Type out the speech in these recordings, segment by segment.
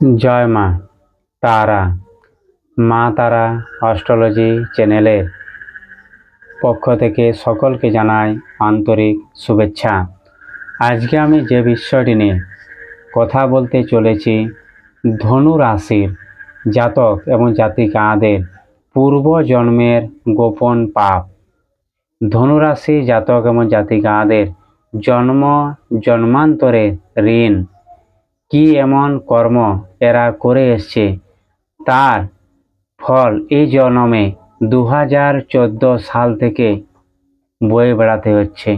জয় মা তারা। মা তারা অ্যাস্ট্রোলজি চ্যানেলের পক্ষ থেকে সকলকে জানাই আন্তরিক শুভেচ্ছা। আজকে আমি যে বিষয়টি নিয়ে কথা বলতে চলেছি, ধনু রাশির জাতক এবং জাতিকাদের পূর্বজন্মের গোপন পাপ। ধনুরাশি জাতক এবং জাতিকাদের জন্মান্তরে ঋণ, কি এমন কর্ম এরা করে এসছে তার ফল এই জন্মে 2014 সাল থেকে বয়ে বেড়াতে হচ্ছে,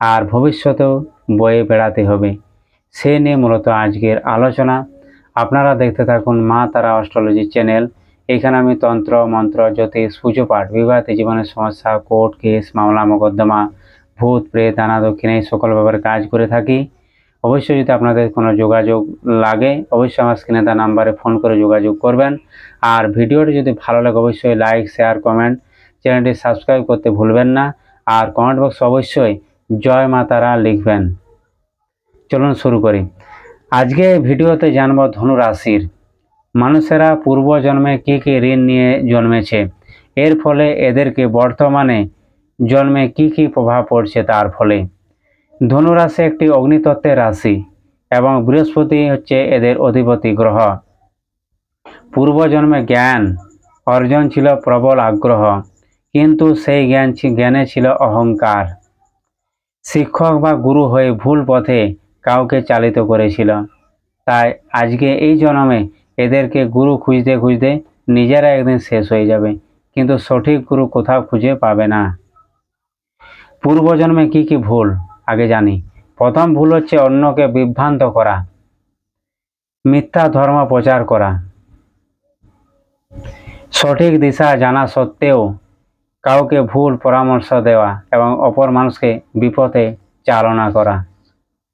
আর ভবিষ্যতেও বয়ে বেড়াতে হবে। সে নিয়ে মূলত আজকের আলোচনা। আপনারা দেখতে থাকুন মা তারা অ্যাস্ট্রোলজি চ্যানেল। এখানে আমি তন্ত্র মন্ত্র জ্যোতিষ পুজোপাঠ, বিবাহিত জীবনের সমস্যা, কোর্ট কেস মামলা মোকদ্দমা, ভূত প্রেত দানা দক্ষিণে এই সকল ব্যাপারে কাজ করে থাকি। অবশ্যই যদি আপনাদের কোনো যোগাযোগ লাগে অবশ্যই আমার স্ক্রিনে দেওয়া নাম্বারে ফোন করে যোগাযোগ করবেন। আর ভিডিওটি যদি ভালো লাগে অবশ্যই লাইক শেয়ার কমেন্ট, চ্যানেলটি সাবস্ক্রাইব করতে ভুলবেন না। আর কমেন্ট বক্সে অবশ্যই জয় মা তারা লিখবেন। চলুন শুরু করি। আজকে ভিডিওতে জানব ধনু রাশির মানুষেরা পূর্বজন্মে কী কী ঋণ নিয়ে জন্মেছে, এর ফলে এদেরকে বর্তমানে জন্মে কি কি প্রভাব পড়ছে তার ফলে। ধনু রাশি একটি অগ্নিতত্ত্বের রাশি এবং বৃহস্পতি হচ্ছে এদের অধিপতি গ্রহ। পূর্বজন্মে জ্ঞান অর্জন ছিল প্রবল আগ্রহ, কিন্তু সেই জ্ঞানে ছিল অহংকার। শিক্ষক বা গুরু হয়ে ভুল পথে কাউকে চালিত করেছিল। তাই আজকে এই জন্মে এদেরকে গুরু খুঁজতে খুঁজতে নিজেরা একদিন শেষ হয়ে যাবে, কিন্তু সঠিক গুরু কোথাও খুঁজে পাবে না। পূর্বজন্মে কি কি ভুল আগে জানি। প্রথম ভুল হচ্ছে অন্যকে বিভ্রান্ত করা, মিথ্যা ধর্ম প্রচার করা, সঠিক দিশা জানা সত্ত্বেও কাউকে ভুল পরামর্শ দেওয়া এবং অপর মানুষকে বিপথে চালনা করা।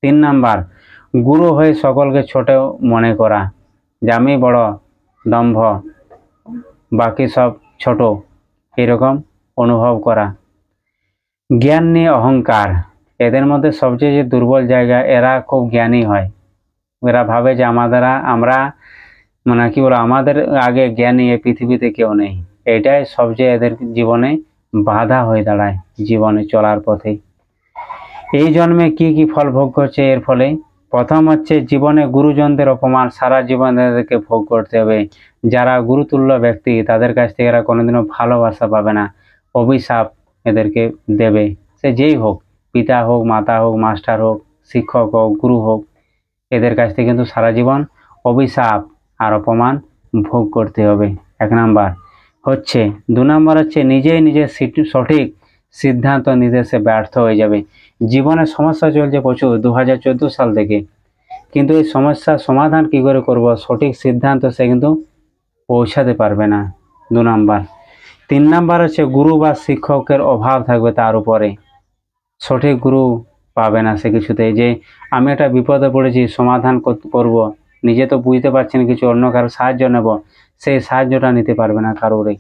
3 নাম্বার, গুরু হয়ে সকলকে ছোট মনে করা, যে আমি বড়, দম্ভ, বাকি সব ছোট, এরকম অনুভব করা। জ্ঞান নিয়ে অহংকার, এদের মধ্যে সবচেয়ে যে দুর্বল জায়গা, এরা খুব জ্ঞানী হয়। এরা ভাবে যে আমরা কি বলো, আমাদের আগে জ্ঞানী এই পৃথিবীতে কেউ নেই। এটাই সবচেয়ে এদের জীবনে বাধা হয়ে দাঁড়ায় জীবনে চলার পথে। এই জন্মে কি কি ফল ভোগ করছে এর ফলে। প্রথম হচ্ছে জীবনে গুরুজনদের অপমান সারা জীবন এদেরকে ভোগ করতে হবে। যারা গুরুতুল্য ব্যক্তি তাদের কাছ থেকে এরা কোনোদিনও ভালোবাসা পাবে না, অভিশাপ এদেরকে দেবে। সে যেই হোক, পিতা হোক, মাতা হোক, মাস্টার হোক, শিক্ষক হোক, গুরু হোক, এদের কাছ থেকে কিন্তু সারা জীবন অভিশাপ আর অপমান ভোগ করতে হবে। 1 নাম্বার হচ্ছে। 2 নাম্বার হচ্ছে নিজের সঠিক সিদ্ধান্ত নিতে সে ব্যর্থ হয়ে যাবে। জীবনে সমস্যা চলছে প্রচুর 2014 সাল থেকে, কিন্তু এই সমস্যার সমাধান কি করে করব, সঠিক সিদ্ধান্ত সে কিন্তু পৌঁছাতে পারবে না। 2 নাম্বার। 3 নাম্বার হচ্ছে গুরু বা শিক্ষকের অভাব থাকবে তার উপরে, সঠিক গুরু পাবে না সে কিছুতে। যে আমি একটা বিপদে পড়েছি, সমাধান করব, নিজে তো বুঝতে পারছি না কিছু, অন্য কারো সাহায্য নেব, সেই সাহায্যটা নিতে পারবে না কারোরই।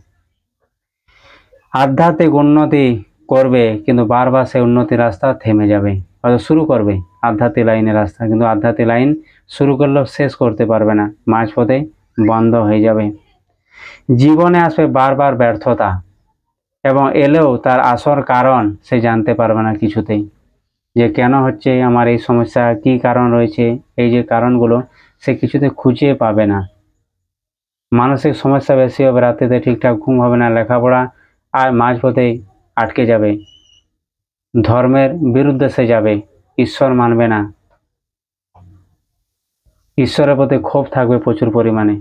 আধ্যাত্মিক উন্নতি করবে কিন্তু বারবার সেই উন্নতির রাস্তা থেমে যাবে। হয়তো শুরু করবে আধ্যাত্মিক লাইনের রাস্তা, কিন্তু আধ্যাত্মিক লাইন শুরু করলেও শেষ করতে পারবে না, মাঝপথে বন্ধ হয়ে যাবে। জীবনে আসবে বারবার ব্যর্থতা, এবং এলেও তার আসল কারণ সে জানতে পারবে না কিছুতেই, যে কেন হচ্ছে আমার এই সমস্যা, কি কারণ রয়েছে। এই যে কারণগুলো সে কিছুতে খুঁজে পাবে না। মানসিক সমস্যা বেশি হবে, রাত্রিতে ঠিকঠাক ঘুম হবে না, লেখাপড়া আর মাঝপথেই আটকে যাবে, ধর্মের বিরুদ্ধে সে যাবে, ঈশ্বর মানবে না, ঈশ্বরের প্রতি ক্ষোভ থাকবে প্রচুর পরিমাণে।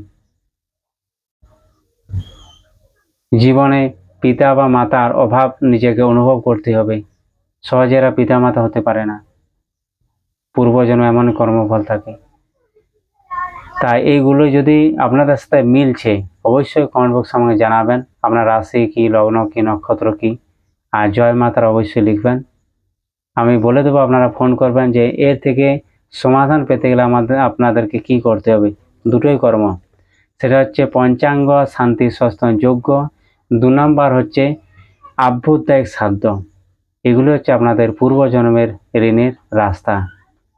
জীবনে পিতা বা মাতার অভাব নিজেকে অনুভব করতে হবে, সহজে এরা পিতা মাতা হতে পারে না, পূর্বজন্ম এমন কর্মফল থাকে। তাই এইগুলো যদি আপনাদের সাথে মিলছে অবশ্যই কমেন্ট বক্সে আমাকে জানাবেন, আপনার রাশি কি, লগ্ন কি, নক্ষত্র কি, আর জয় মাতার অবশ্যই লিখবেন। আমি বলে দেবো, আপনারা ফোন করবেন যে এর থেকে সমাধান পেতে গেলে আপনাদেরকে কি করতে হবে। দুটোই কর্ম, সেটা হচ্ছে পঞ্চাঙ্গ শান্তি সস্তান যোগ্য, 2 নাম্বার হচ্ছে আভ্যুদায়িক সাধ্য। এগুলো হচ্ছে আপনাদের পূর্বজন্মের ঋণের রাস্তা।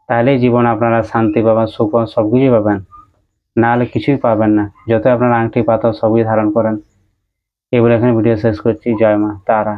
তাহলেই জীবন আপনারা শান্তি পাবেন, সুখ সব কিছুই পাবেন। না হলে কিছুই পাবেন না। যত আপনার আংটি পাথর সবই ধারণ করেন। এই বলে এখানে ভিডিও শেষ করছি। জয় মা তারা।